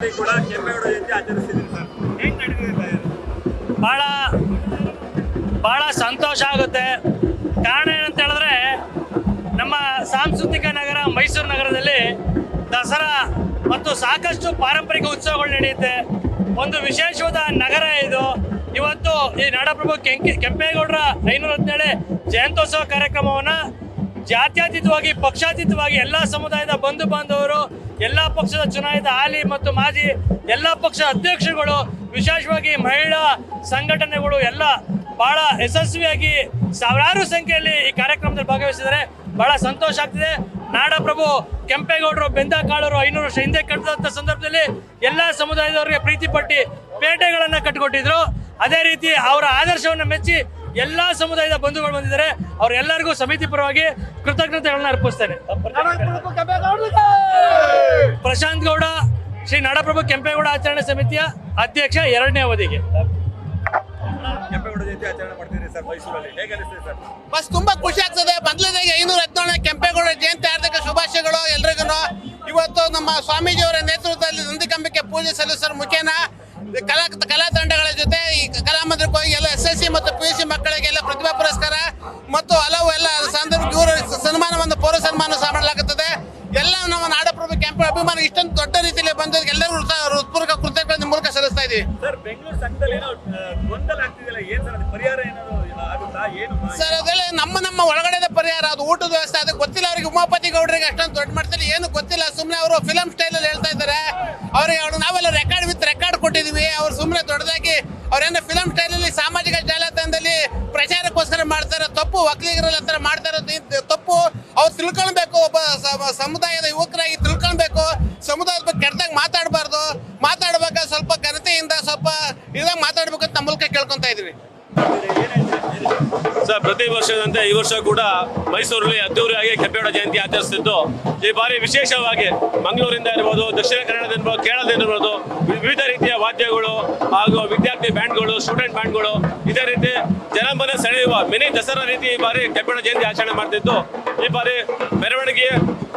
ಕೂಡ ಕೆಂಪೇಗೌಡ ಜಯಂತಿ ಆಚರಿಸಿದ್ದೀರಿ ಸರ್, ಹೇಗೆ ನಡೆದಿದೆ? ಬಹಳ ಸಂತೋಷ ಆಗುತ್ತೆ. ಕಾರಣ ಏನಂತ ಹೇಳಿದ್ರೆ, ನಮ್ಮ ಸಾಂಸ್ಕೃತಿಕ ನಗರ ಮೈಸೂರು ನಗರದಲ್ಲಿ ದಸರಾ ಮತ್ತು ಸಾಕಷ್ಟು ಪಾರಂಪರಿಕ ಉತ್ಸವಗಳು ನಡೆಯುತ್ತೆ. ಒಂದು ವಿಶೇಷವಾದ ನಗರ ಇದು. ಇವತ್ತು ಈ ನಾಡಪ್ರಭು ಕೆಂಪೇಗೌಡರ 517 ಜಯಂತ್ಯೋತ್ಸವ ಕಾರ್ಯಕ್ರಮವನ್ನು ಜಾತ್ಯತೀತವಾಗಿ ಪಕ್ಷಾತೀತವಾಗಿ ಎಲ್ಲ ಸಮುದಾಯದ ಬಂಧು ಬಾಂಧವರು, ಎಲ್ಲ ಪಕ್ಷದ ಚುನಾಯಿತ ಹಾಲಿ ಮತ್ತು ಮಾಜಿ ಎಲ್ಲ ಪಕ್ಷದ ಅಧ್ಯಕ್ಷರುಗಳು, ವಿಶೇಷವಾಗಿ ಮಹಿಳಾ ಸಂಘಟನೆಗಳು ಎಲ್ಲ ಬಹಳ ಯಶಸ್ವಿಯಾಗಿ ಸಾವಿರಾರು ಸಂಖ್ಯೆಯಲ್ಲಿ ಈ ಕಾರ್ಯಕ್ರಮದಲ್ಲಿ ಭಾಗವಹಿಸಿದರೆ ಬಹಳ ಸಂತೋಷ ಆಗ್ತಿದೆ. ನಾಡಪ್ರಭು ಕೆಂಪೇಗೌಡರು ಬೆಂದ ಕಾಳರು 500 ವರ್ಷ ಹಿಂದೆ ಕಟ್ಟಿದಂಥ ಸಂದರ್ಭದಲ್ಲಿ ಎಲ್ಲ ಸಮುದಾಯದವರಿಗೆ ಪ್ರೀತಿ ಪಟ್ಟಿ ಪೇಟೆಗಳನ್ನು ಕಟ್ಟಿಕೊಟ್ಟಿದ್ರು. ಅದೇ ರೀತಿ ಅವರ ಆದರ್ಶವನ್ನು ಮೆಚ್ಚಿ ಎಲ್ಲ ಸಮುದಾಯದ ಬಂಧುಗಳು ಬಂದಿದ್ದಾರೆ. ಅವರೆಲ್ಲರಿಗೂ ಸಮಿತಿ ಪರವಾಗಿ ಕೃತಜ್ಞತೆಗಳನ್ನ ಅರ್ಪಿಸ್ತೇನೆ. ಪ್ರಶಾಂತ್ ಗೌಡ, ಶ್ರೀ ನಾಡಪ್ರಭು ಕೆಂಪೇಗೌಡ ಆಚರಣೆ ಸಮಿತಿಯ ಅಧ್ಯಕ್ಷ 2ನೇ ಅವಧಿಗೆ. ಕೆಂಪೇಗೌಡ ಜಯಂತಿ ಆಚರಣೆ ಮಾಡ್ತೀರಿ ಸರ್ ಮೈಸೂರಲ್ಲಿ, ಹೇಗೆ ಅನಿಸ್ತಿದೆ ಸರ್? ಬಸ್ ತುಂಬಾ ಖುಷಿ ಆಗ್ತದೆ. ಮೊದಲನೇದಾಗಿ 517 ಕೆಂಪೇಗೌಡ ಜಯಂತಿ ಹಾರ್ದಿಕ ಶುಭಾಶಯಗಳು ಎಲ್ರಿಗೂ. ಇವತ್ತು ನಮ್ಮ ಸ್ವಾಮೀಜಿಯವರ ನೇತೃತ್ವದಲ್ಲಿ ನಂದಿಕಂಬಿಕೆ ಪೂಜೆ ಸಲ್ಲಿಸೋರ ಮುಖೇನ ಕಲಾ ತಂಡಗಳ ಜೊತೆ ಈ ಕಲಾಮಂದಿರಕ್ಕೆ ಹೋಗಿ ಎಲ್ಲ SSC ಮತ್ತು PUC ಮಕ್ಕಳಿಗೆಲ್ಲ ಪ್ರತಿಭಾ ಪುರಸ್ಕಾರ ಮತ್ತು ಹಲವು ಎಲ್ಲ ಸಂದರ್ಭ ಇವರು ಸನ್ಮಾನವನ್ನು ಪೌರ ಸನ್ಮಾನ ಮಾಡಲಾಗುತ್ತದೆ. ಎಲ್ಲ ನಮ್ಮ ನಾಡಪ್ರಭು ಕೆಂಪೇಗೌಡ ಅಭಿಮಾನ ಇಷ್ಟೊಂದು ದೊಡ್ಡ ರೀತಿಯಲ್ಲಿ ಬಂದೋದಕ್ಕೆ ಎಲ್ಲರೂ ಹೃತ್ಪೂರ್ವಕ ಕೃತಜ್ಞತೆ ಮೂಲಕ ಸಲ್ಲಿಸ್ತಾ ಇದೀವಿ. ಸರ್, ಬೆಂಗಳೂರು ಸಂಘದಲ್ಲಿ ಏನೋ ಗೊಂದಲ ಆಗ್ತಿದೆಯಲ್ಲ, ಏನ್ ಸರ್ ಪರಿಹಾರ ಏನಾದ್ರು ಆಗುತ್ತಾ? ಏನು ಸರ್, ಅದೆಲ್ಲ ನಮ್ಮ ಒಳಗಡೆ ಪರಿಹಾರ. ಅದು ಊಟದ ವ್ಯವಸ್ಥೆ ಅದು ಗೊತ್ತಿಲ್ಲ ಅವರಿಗೆ. ಉಮಾಪತಿ ಗೌಡರಿಗೆ ಅಷ್ಟೊಂದು ದೊಡ್ಡ ಮಟ್ಟದಲ್ಲಿ ಏನು ಗೊತ್ತಿಲ್ಲ. ಸುಮ್ಮನೆ ಅವರು ಫಿಲಂ ಸ್ಟೈಲಲ್ಲಿ ಹೇಳ್ತಾ ಇದ್ದಾರೆ. ಅವ್ರಿಗೆ ನಾವೆಲ್ಲ ರೆಕಾರ್ಡ್ ಕೊಟ್ಟಿದೀವಿ. ಅವ್ರು ಸುಮ್ಮನೆ ದೊಡ್ಡದಾಗಿ ಅವ್ರೇನೋ ಫಿಲಂ ಸ್ಟೈಲಲ್ಲಿ ಸಾಮಾಜಿಕ ಜಾಲತಾಣದಲ್ಲಿ ಪ್ರಚಾರಕ್ಕೋಸ್ಕರ ಮಾಡ್ತಾರೆ. ತಪ್ಪು. ಒಕ್ಕಲಿಗರಲ್ಲಿ ಹತ್ರ ಮಾಡ್ತಾ ಇರೋದು ತಪ್ಪು. ಅವ್ರು ತಿಳ್ಕೊಳ್ಬೇಕು. ಒಬ್ಬ ಸಮುದಾಯದ ಯುವಕರಾಗಿ ತಿಳ್ಕೊಳ್ಬೇಕು. ಸಮುದಾಯದ ಬಗ್ಗೆ ಕೆಟ್ಟದಾಗ ಮಾತಾಡಬಾರ್ದು. ಮಾತಾಡ್ಬೇಕಾದ್ರೆ ಸ್ವಲ್ಪ ಘನತೆಯಿಂದ ಸ್ವಲ್ಪ ಇದಾಗ ಮಾತಾಡ್ಬೇಕು ಅಂತ ನಮ್ಮ ಮೂಲಕ ಕೇಳ್ಕೊಂತ ಇದೀವಿ. ಸರ್, ಪ್ರತಿ ವರ್ಷದಂತೆ ಈ ವರ್ಷ ಕೂಡ ಮೈಸೂರಲ್ಲಿ ಅದ್ದೂರಿಯಾಗಿ ಕೆಂಪೇಗೌಡ ಜಯಂತಿ ಆಚರಿಸುತ್ತಿದ್ದು, ಈ ಬಾರಿ ವಿಶೇಷವಾಗಿ ಮಂಗಳೂರಿಂದ ಇರ್ಬೋದು, ದಕ್ಷಿಣ ಕನ್ನಡದಿಂದ ಇರ್ಬೋದು, ಕೇರಳದಿಂದ ಇರ್ಬೋದು, ವಿವಿಧ ರೀತಿಯ ವಾದ್ಯಗಳು ಹಾಗೂ ವಿದ್ಯಾರ್ಥಿ ಬ್ಯಾಂಡ್ಗಳು, ಸ್ಟೂಡೆಂಟ್ ಬ್ಯಾಂಡ್ಗಳು, ಇದೇ ರೀತಿ ಜನಮನ ಸೆಳೆಯುವ ಮಿನಿ ದಸರಾ ರೀತಿ ಈ ಬಾರಿ ಕೆಂಪೇಗೌಡ ಜಯಂತಿ ಆಚರಣೆ ಮಾಡ್ತಿದ್ದು, ಈ ಬಾರಿ ಮೆರವಣಿಗೆ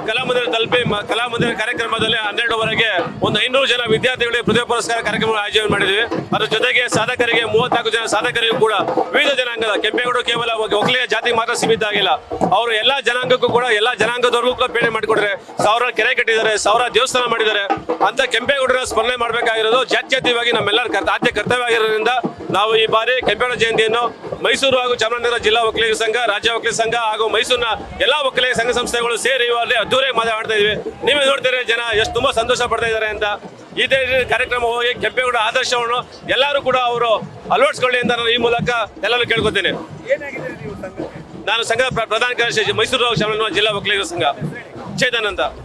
ಕಲಾಮಂದಿರ ತಲುಪಿ ಕಲಾಮಂದಿರ ಕಾರ್ಯಕ್ರಮದಲ್ಲಿ 12ವರೆಗೆ ಒಂದು 500 ಜನ ವಿದ್ಯಾರ್ಥಿಗಳಿಗೆ ಪ್ರತಿಭಾ ಪುರಸ್ಕಾರ ಕಾರ್ಯಕ್ರಮ ಆಯೋಜನೆ ಮಾಡಿದ್ವಿ. ಅದರ ಜೊತೆಗೆ ಸಾಧಕರಿಗೆ 34 ಜನ ಸಾಧಕರಿಗೂ ಕೂಡ ವಿವಿಧ ಜನಾಂಗದ ಕೆಂಪೇಗೌಡ ಕೇವಲ ಒಕ್ಕಲಿಗ ಜಾತಿಗೆ ಮಾತ್ರ ಸೀಮಿತ ಆಗಿಲ್ಲ. ಅವರು ಎಲ್ಲಾ ಜನಾಂಗಕ್ಕೂ ಕೂಡ ಎಲ್ಲಾ ಜನಾಂಗದವರೆಗೂ ಕೂಡ ಬೇಳೆ ಮಾಡಿಕೊಡ್ರೆ, 1000 ಕೆರೆ ಕಟ್ಟಿದ್ದಾರೆ, 1000 ದೇವಸ್ಥಾನ ಮಾಡಿದ್ದಾರೆ. ಅಂತ ಕೆಂಪೇಗೌಡರ ಸ್ಮರಣೆ ಮಾಡಬೇಕಾಗಿರೋದು ಜಾತ್ಯತೀತವಾಗಿ ನಮ್ಮೆಲ್ಲರ ಆದ್ಯ ಕರ್ತವ್ಯ ಆಗಿರೋದ್ರಿಂದ ನಾವು ಈ ಬಾರಿ ಕೆಂಪೇಗೌಡ ಜಯಂತಿಯನ್ನು ಮೈಸೂರು ಹಾಗೂ ಚಾಮರಾಜನಗರ ಜಿಲ್ಲಾ ಒಕ್ಕಲಿಗ ಸಂಘ, ರಾಜ್ಯ ಒಕ್ಕಲಿಗ ಸಂಘ ಹಾಗೂ ಮೈಸೂರಿನ ಎಲ್ಲಾ ಒಕ್ಕಲಿಗ ಸಂಘ ಸಂಸ್ಥೆಗಳು ಸೇರಿ ಇವರಲ್ಲಿ ಅದ್ದೂರಿಯಾಗಿ ಮಾತಾಡ್ತಾ ಇದ್ವಿ. ನೀವೇ ನೋಡ್ತೀರಿ ಜನ ಎಷ್ಟು ತುಂಬಾ ಸಂತೋಷ ಪಡ್ತಾ ಇದ್ದಾರೆ ಅಂತ. ಇದೇ ಕಾರ್ಯಕ್ರಮ ಹೋಗಿ ಕೆಂಪೇಗೌಡ ಆದರ್ಶವನ್ನು ಎಲ್ಲರೂ ಕೂಡ ಅವರು ಅಳವಡಿಸ್ಕೊಳ್ಳಿ ಅಂತ ನಾನು ಈ ಮೂಲಕ ಎಲ್ಲರೂ ಕೇಳ್ಕೊತೇನೆ. ನಾನು ಸಂಘ ಪ್ರಧಾನ ಕಾರ್ಯದರ್ಶಿ, ಮೈಸೂರು ಹಾಗೂ ಚಾಮರಾಜನಗರ ಜಿಲ್ಲಾ ಒಕ್ಕಲಿಗರ ಸಂಘ, ಚೇತನ್ ಅಂತ.